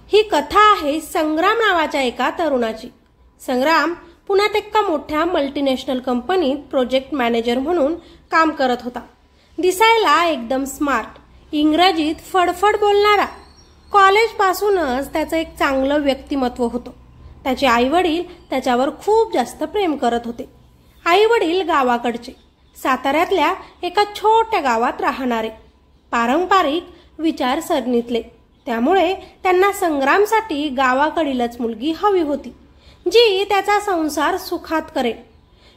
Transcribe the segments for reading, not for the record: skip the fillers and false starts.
ही कथा आहे संग्राम नावाच्या एका तरुणाची। संग्राम पुण्यात एका मोठ्या मल्टीनॅशनल कंपनीत प्रोजेक्ट मॅनेजर म्हणून काम करत होता। दिसायला एकदम स्मार्ट, इंग्रजीत फडफड बोलणारा। कॉलेजपासूनच त्याचं एक चांगलं व्यक्तिमत्व होतं। त्याचे आईवडील त्याच्यावर खूप जास्त प्रेम करत होते। आईवडील गावाकडचे, साताऱ्यातल्या एका छोट्या गावात राहणारे, पारंपरिक विचारसरणीतले। त्यामुळे त्यांना संग्रामसाठी गावाकडीलच मुलगी हवी होती, जी त्याचा संसार सुखात करेल।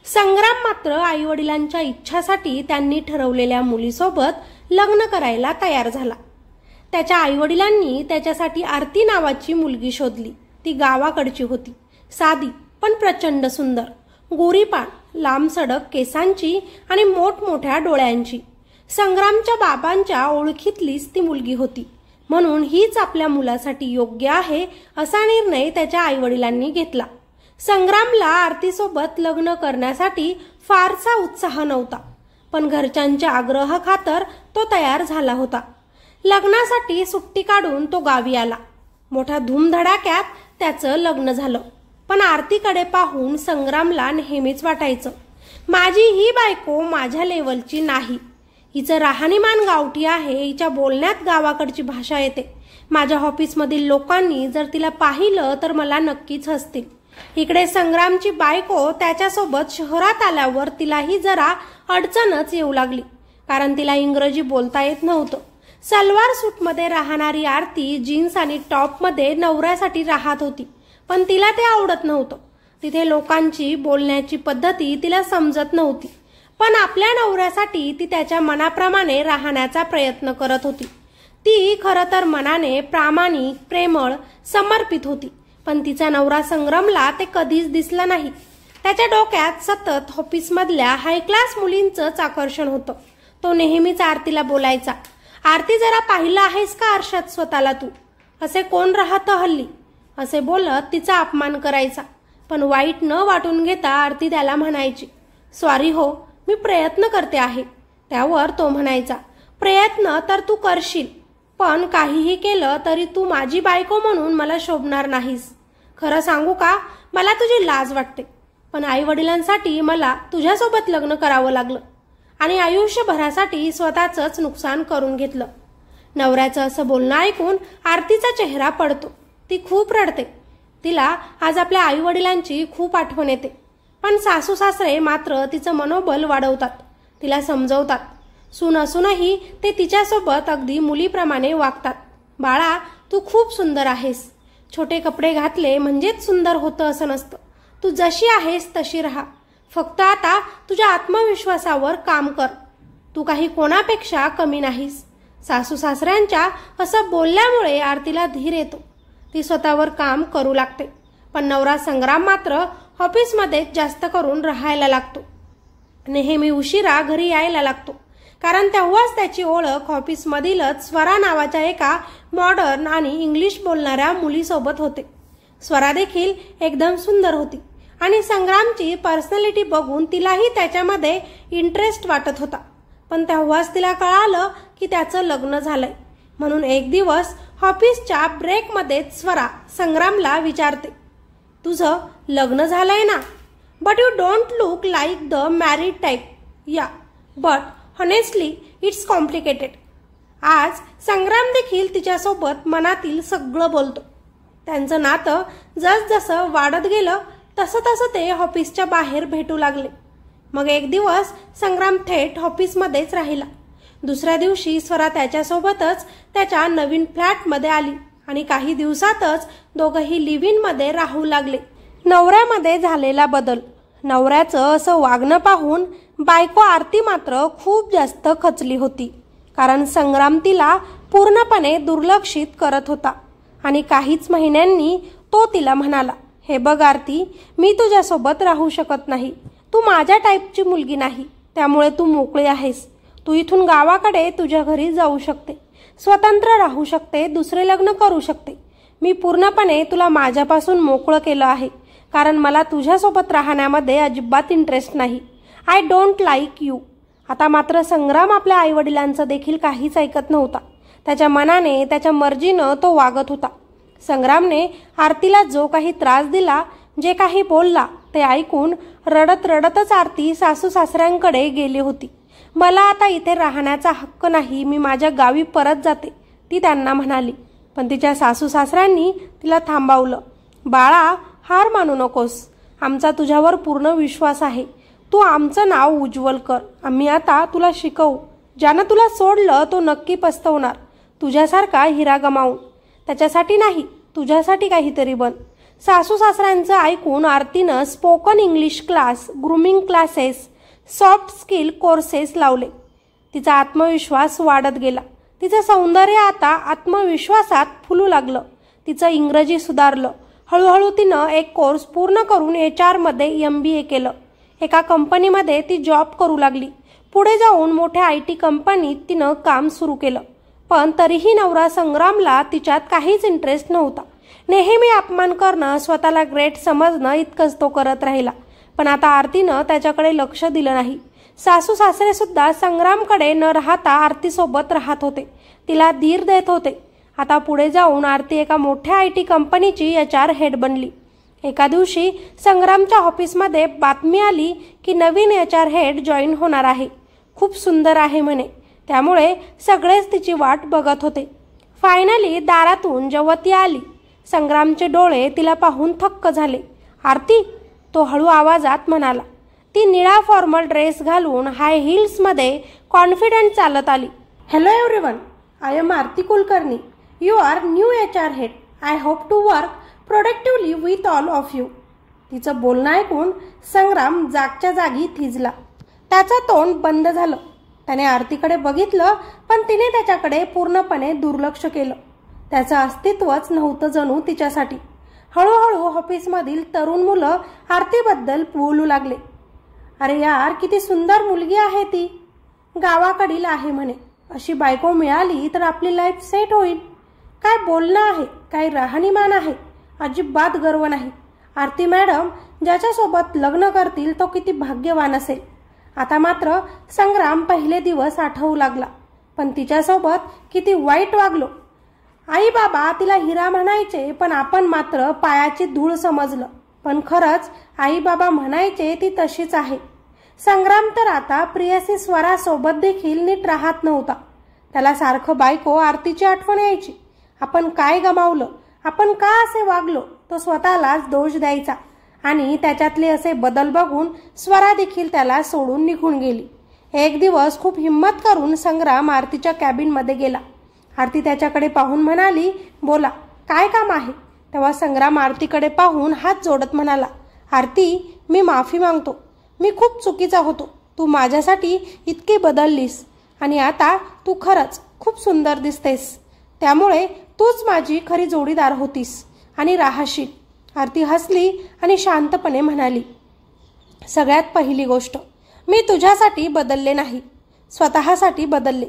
संग्राम मात्र आईवडिलांच्या इच्छासाठी त्यांनी ठरवलेल्या मुलीसोबत लग्न करायला तयार झाला। त्याच्या आईवडिलांनी त्याच्यासाठी आरती नावाची मुलगी शोधली। ती गावाकडची होती, साधी पण प्रचंड सुंदर, गोरीपान, लांब सडक केसांची आणि मोठमोठ्या डोळ्यांची। संग्रामच्या बाबांच्या ओळखीतलीच ती मुलगी होती, म्हणून हीच आपल्या मुलासाठी योग्य आहे असा निर्णय त्याच्या आईवडिलांनी घेतला। संग्रामला आरतीसोबत लग्न करण्यासाठी फारसा उत्साह नव्हता, पण घरच्यांच्या आग्रहाखातर तो तयार झाला होता। लग्नासाठी सुट्टी काढून तो गावी आला। मोठ्या धूमधडाक्यात त्याचं लग्न झालं। पण आरतीकडे पाहून संग्रामला नेहमीच वाटायचं, माझी ही बायको माझ्या लेवलची नाही। हिचं राहणीमान गावठी आहे, हिच्या बोलण्यात गावाकडची भाषा येते। माझ्या ऑफिसमधील लोकांनी जर तिला पाहिलं तर मला नक्कीच हसतील। इकडे संग्रामची बायको त्याच्यासोबत शहरात आल्यावर तिलाही जरा अडचणच येऊ लागली, कारण तिला इंग्रजी बोलता येत नव्हतं। सलवार सूटमध्ये राहणारी आरती जीन्स आणि टॉपमध्ये नवऱ्यासाठी राहत होती, पण तिला ते आवडत नव्हतं। तिथे लोकांची बोलण्याची पद्धती तिला समजत नव्हती, पण आपल्या नवऱ्यासाठी ती त्याच्या मनाप्रमाणे राहण्याचा प्रयत्न करत होती। ती खरं तर मनाने प्रामाणिक, प्रेमळ, समर्पित होती, पण तिचा नवरा संग्रामला ते कधीच दिसलं नाही। त्याच्या डोक्यात सतत ऑफिसमधल्या हाय क्लास मुलींचंच आकर्षण होतं। तो नेहमीच आरतीला बोलायचा, आरती जरा पाहिलं आहेस का आरशात स्वतःला तू? असे कोण राहतं हल्ली? असे बोलत तिचा अपमान करायचा, पण वाईट न वाटून घेता आरती त्याला म्हणायची, सॉरी हो, मी प्रयत्न करते आहे। त्यावर तो म्हणायचा, प्रयत्न तर तू करशील, पण काहीही केलं तरी तू माझी बायको म्हणून मला शोभणार नाहीस। खरं सांगू का, मला तुझी लाज वाटते, पण आई वडिलांसाठी मला तुझ्यासोबत लग्न करावं लागलं आणि आयुष्यभरासाठी स्वतःचंच नुकसान करून घेतलं। नवऱ्याचं असं बोलणं ऐकून आरतीचा चेहरा पडतो। ती खूप रडते। तिला आज आपल्या आई वडिलांची खूप आठवण येते, पण सासू सासरे मात्र तिचं मनोबल वाढवतात, तिला समजवतात। सून असूनही ते तिच्यासोबत अगदी मुलीप्रमाणे वागतात। बाळा, तू खूप सुंदर आहेस। छोटे कपडे घातले म्हणजेच सुंदर होतं असं नसतं। तू जशी आहेस तशी राहा, फक्त आता तुझ्या आत्मविश्वासावर काम कर। तू काही कोणापेक्षा कमी नाहीस। सासू सासऱ्यांच्या असं बोलल्यामुळे आरतीला धीर येतो। ती स्वतःवर काम करू लागते, पण नवरा संग्राम मात्र ऑफिसमध्ये जास्त करून राहायला लागतो। नेहमी उशिरा घरी यायला लागतो, कारण तेव्हाच त्याची ओळख ऑफिसमधीलच स्वरा नावाच्या एका मॉडर्न आणि इंग्लिश बोलणाऱ्या मुलीसोबत होते। स्वरा देखील एकदम सुंदर होती आणि संग्रामची पर्सनॅलिटी बघून तिलाही त्याच्यामध्ये इंटरेस्ट वाटत होता, पण तेव्हाच तिला कळालं की त्याचं लग्न झालंय। म्हणून एक दिवस ऑफिसच्या ब्रेकमध्ये स्वरा संग्रामला विचारते, तुझं लग्न झालंय ना? But you don't look like the married type. या बट हॉनेस्टली इट्स कॉम्प्लिकेटेड। आज संग्राम देखील तिच्यासोबत मनातील सगळं बोलतो। त्यांचं नातं जसजसं वाढत गेलं तसं तसं ते ऑफिसच्या बाहेर भेटू लागले। मग एक दिवस संग्राम थेट ऑफिसमध्येच राहिला। दुसऱ्या दिवशी स्वरा त्याच्यासोबतच त्याच्या नवीन फ्लॅटमध्ये आली आणि काही दिवसातच दोघंही लिव्ह इन मध्ये राहू लागले। नवऱ्यामध्ये झालेला बदल, नवऱ्याचं असं वागणं पाहून बायको आरती मात्र खूप जास्त खचली होती, कारण संग्राम तिला पूर्णपणे दुर्लक्षित करत होता। आणि काहीच महिन्यांनी तो तिला म्हणाला, हे बघ आरती, मी तुझ्यासोबत राहू शकत नाही। तू माझ्या टाईपची मुलगी नाही, त्यामुळे तू मोकळी आहेस। तू इथून गावाकडे तुझ्या घरी जाऊ शकते, स्वतंत्र राहू शकते, दुसरे लग्न करू शकते। मी पूर्णपणे तुला माझ्यापासून मोकळं केलं आहे, कारण मला तुझ्यासोबत राहण्यामध्ये अजिबात इंटरेस्ट नाही। I don't like you. आता मात्र संग्राम आपल्या आईवडिलांचं देखील काहीच ऐकत नव्हता। त्याच्या मनाने, त्याच्या मर्जीनं तो वागत होता। संग्रामने आरतीला जो काही त्रास दिला, जे काही बोलला ते ऐकून रडत रडतच आरती सासू सासऱ्यांकडे गेली होती. मला आता इथे राहण्याचा हक्क नाही, मी माझ्या गावी परत जाते, ती त्यांना म्हणाली. पण तिच्या सासू सासऱ्यांनी तिला थांबवलं. बाळा, हार मानू नकोस, आमचा तुझ्यावर पूर्ण विश्वास आहे. तू आमचं नाव उज्ज्वल कर. आम्ही आता तुला शिकवू. ज्यानं तुला सोडलं तो नक्की पस्तवणार, तुझ्यासारखा हिरा गमावून. त्याच्यासाठी नाही, तुझ्यासाठी काहीतरी बन. सासू सासऱ्यांचं ऐकून आरतीनं spoken English class, grooming classes, soft skill courses लावले. तिचा आत्मविश्वास वाढत गेला. तिचं सौंदर्य आता आत्मविश्वासात फुलू लागलं. तिचं इंग्रजी सुधारलं. हळूहळू तिनं एक कोर्स पूर्ण करून HR मध्ये MBA केलं. एका कंपनीमध्ये ती जॉब करू लागली. पुढे जाऊन मोठ्या IT कंपनीत तिनं काम सुरू केलं. पण तरीही नवरा संग्रामला तिच्यात काहीच इंटरेस्ट नव्हता. नेहमी अपमान करणं, स्वतःला ग्रेट समजणं इतकंच तो करत राहिला. पण आता आरतीनं त्याच्याकडे लक्ष दिलं नाही. सासू सासरे सुद्धा संग्रामकडे न राहता आरतीसोबत राहत होते. तिला धीर देत होते. आता पुढे जाऊन आरती एका मोठ्या IT कंपनीची HR हेड बनली. एका दिवशी संग्रामच्या ऑफिसमध्ये बातमी आली की नवीन HR हेड जॉईन होणार आहे. खूप सुंदर आहे म्हणे. त्यामुळे सगळेच तिची वाट बघत होते. फायनली दारातून जेव्हा ती आली, संग्रामचे डोळे तिला पाहून थक्क झाले. आरती, तो हळू आवाजात म्हणाला. ती निळा फॉर्मल ड्रेस घालून हाय हिल्समध्ये कॉन्फिडंट चालत आली. Hello everyone, I am Aarti Kulkarni. You are new HR head. I hope to work productively with all of you. तिचं बोलणं ऐकून संग्राम जागच्या जागी थिजला. त्याचं तोंड बंद झालं. त्याने आरतीकडे बघितलं, पण तिने त्याच्याकडे पूर्णपणे दुर्लक्ष केलं. त्याचं अस्तित्वच नव्हतं जणू तिच्यासाठी. हळूहळू ऑफिसमधील तरुण मुलं आरतीबद्दल बोलू लागले. अरे यार, किती सुंदर मुलगी आहे ती. गावाकडील आहे म्हणे. अशी बायको मिळाली तर आपली लाईफ सेट होईल. काय बोलणं आहे, काय राहणीमान आहे. अजिबात गर्व नाही. आरती मॅडम ज्याच्यासोबत लग्न करतील तो किती भाग्यवान असेल. आता मात्र संग्राम पहिले दिवस आठवू लागला. पण तिच्यासोबत किती वाईट वागलो. आई बाबा तिला हिरा म्हणायचे, पण आपण मात्र पायाची धूळ समजलं. पण खरंच आई बाबा म्हणायचे ती तशीच आहे. संग्राम तर आता प्रियसी स्वरासोबत देखील नीट राहत नव्हता. त्याला सारखं बायको आरतीची आठवण यायची. आपण काय गमावलं, आपण का असे वागलो, तो स्वतःलाच दोष द्यायचा. आणि त्याच्यातले असे बदल बघून स्वरा देखील त्याला सोडून निघून गेली. एक दिवस खूप हिम्मत करून संग्राम आरतीच्या कॅबिनमध्ये गेला. आरती त्याच्याकडे पाहून म्हणाली, बोला, काय काम आहे. तेव्हा संग्राम आरतीकडे पाहून हात जोडत म्हणाला, आरती, मी माफी मागतो. मी खूप चुकीचा होतो. तू माझ्यासाठी इतकी बदललीस आणि आता तू खरंच खूप सुंदर दिसतेस. त्यामुळे तूच माझी खरी जोडीदार होतीस आणि राहशील. आरती हसली आणि शांतपणे म्हणाली, सगळ्यात पहिली गोष्ट, मी तुझ्यासाठी बदलले नाही, स्वतःसाठी बदलले.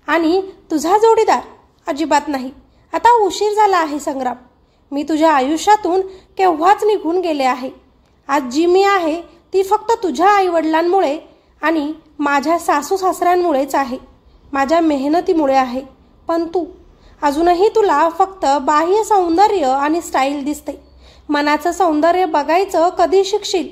आणि तुझा जोडीदार अजिबात नाही. आता उशीर झाला आहे संग्राम. मी तुझ्या आयुष्यातून केव्हाच निघून गेले आहे. आज जी मी आहे ती फक्त तुझ्या आईवडिलांमुळे आणि माझ्या सासू सासऱ्यांमुळेच आहे. माझ्या मेहनतीमुळे आहे. पण तू अजूनही तुला फक्त बाह्य सौंदर्य आणि स्टाईल दिसते. मनाचं सौंदर्य बघायचं कधी शिकशील.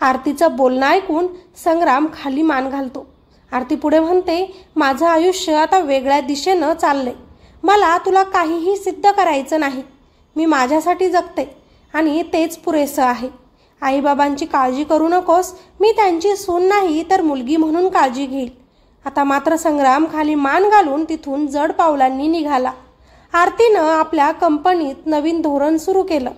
आरतीचं बोलणं ऐकून संग्राम खाली मान घालतो. आरती पुढे म्हणते, माझं आयुष्य आता वेगळ्या दिशेनं चाललंय. मला तुला काहीही सिद्ध करायचं नाही. मी माझ्यासाठी जगते आणि तेच पुरेसं आहे. आईबाबांची काळजी करू नकोस. मी त्यांची सून नाही तर मुलगी म्हणून काळजी घेईल. आता मात्र संग्राम खाली मान घालून तिथून जड पावलांनी निघाला. आरतीनं आपल्या कंपनीत नवीन धोरण सुरू केलं.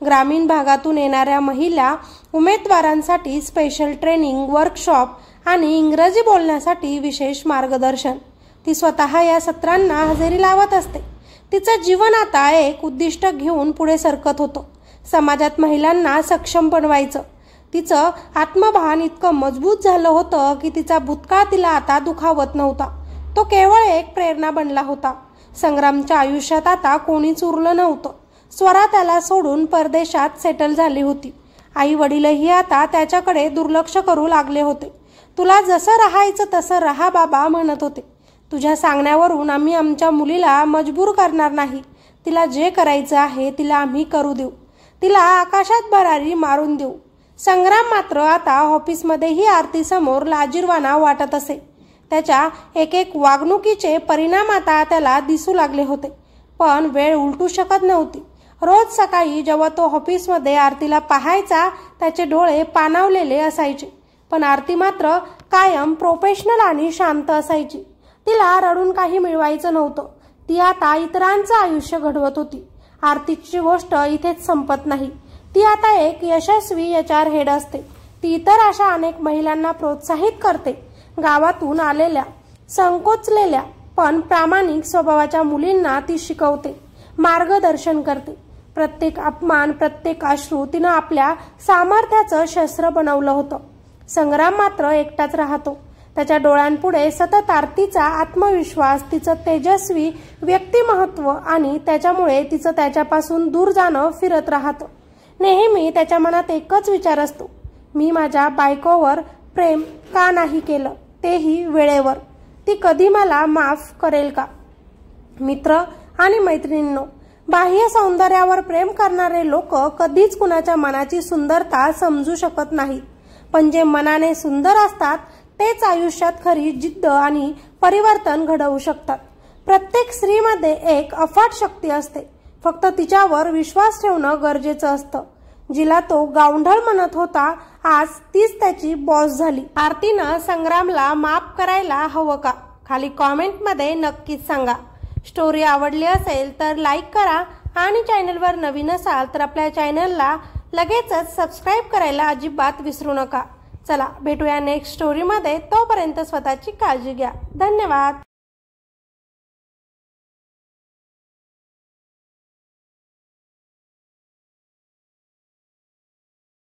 ग्रामीण भागातून येणाऱ्या महिला उमेदवारांसाठी स्पेशल ट्रेनिंग, वर्कशॉप आणि इंग्रजी बोलण्यासाठी विशेष मार्गदर्शन. ती स्वतः या सत्रांना हजेरी लावत असते. तिचं जीवन आता एक उद्दिष्ट घेऊन पुढे सरकत होतं. समाजात महिलांना सक्षम बनवायचं. तिचं आत्मभान इतकं मजबूत झालं होतं की तिचा भूतकाळ तिला आता दुखावत नव्हता. तो केवळ एक प्रेरणा बनला होता. संग्रामच्या आयुष्यात आता कोणीच उरलं नव्हतं. स्वरा त्याला सोडून परदेशात सेटल झाली होती. आई वडीलही आता त्याच्याकडे दुर्लक्ष करू लागले होते. तुला जसं राहायचं तसं राहा बाबा म्हणत होते. तुझ्या सांगण्यावरून आम्ही आमच्या मुलीला मजबूर करणार नाही. तिला जे करायचं आहे तिला आम्ही करू देऊ, तिला आकाशात भरारी मारून देऊ. संग्राम मात्र आता ऑफिसमध्येही आरती समोर लाजिरवाना वाटत असे. त्याच्या एक एक वागणुकीचे परिणाम आता त्याला दिसू लागले होते. पण वेळ उलटू शकत नव्हती. रोज सकाळी जेव्हा तो ऑफिसमध्ये आरतीला पाहायचा त्याचे डोळे पाणावलेले असायचे. पण आरती मात्र कायम प्रोफेशनल आणि शांत असायची. तिला रडून काही मिळवायचं नव्हतं. ती आता इतरांचं आयुष्य घडवत होती. आरतीची गोष्ट इथेच संपत नाही. ती आता एक यशस्वी HR हेड असते. ती इतर अशा अनेक महिलांना प्रोत्साहित करते. गावातून आलेल्या संकोचलेल्या पण प्रामाणिक स्वभावाच्या मुलींना ती शिकवते, मार्गदर्शन करते. प्रत्येक अपमान, प्रत्येक अश्रू तिनं आपल्या सामर्थ्याचं शस्त्र बनवलं होतं. संग्राम मात्र एकटाच राहतो. त्याच्या डोळ्यांपुढे सतत आरतीचा आत्मविश्वास, तिचं तेजस्वी व्यक्तिमत्व आणि त्याच्यामुळे तिचं त्याच्यापासून दूर जाणं फिरत राहतं. नेहमी त्याच्या मनात एकच विचार असतो, मी माझ्या बायकोवर प्रेम का नाही केलं, तेही वेळेवर. ती कधी मला माफ करेल का? मित्र आणि मैत्रिणींनो, बाह्य सौंदर्यावर प्रेम करणारे लोक कधीच कुणाच्या मनाची सुंदरता समजू शकत नाहीत. पण जे मनाने सुंदर असतात तेच आयुष्यात खरी जिद्द आणि परिवर्तन घडवू शकतात. प्रत्येक स्त्रीमध्ये एक अफाट शक्ती असते. फक्त तिच्यावर विश्वास ठेवणं गरजेचं असतं. जिला तो गावंढळ म्हणत होता, आज तीच त्याची बॉस झाली. आरतीनं संग्रामला माफ करायला हवं का? खाली कॉमेंटमध्ये नक्कीच सांगा. स्टोरी आवडली असेल तर लाईक करा आणि चॅनलवर नवीन असाल तर आपल्या चॅनलला लगेचच सबस्क्राईब करायला अजिबात विसरू नका. चला भेटूया नेक्स्ट स्टोरीमध्ये. तोपर्यंत स्वतःची काळजी घ्या. धन्यवाद.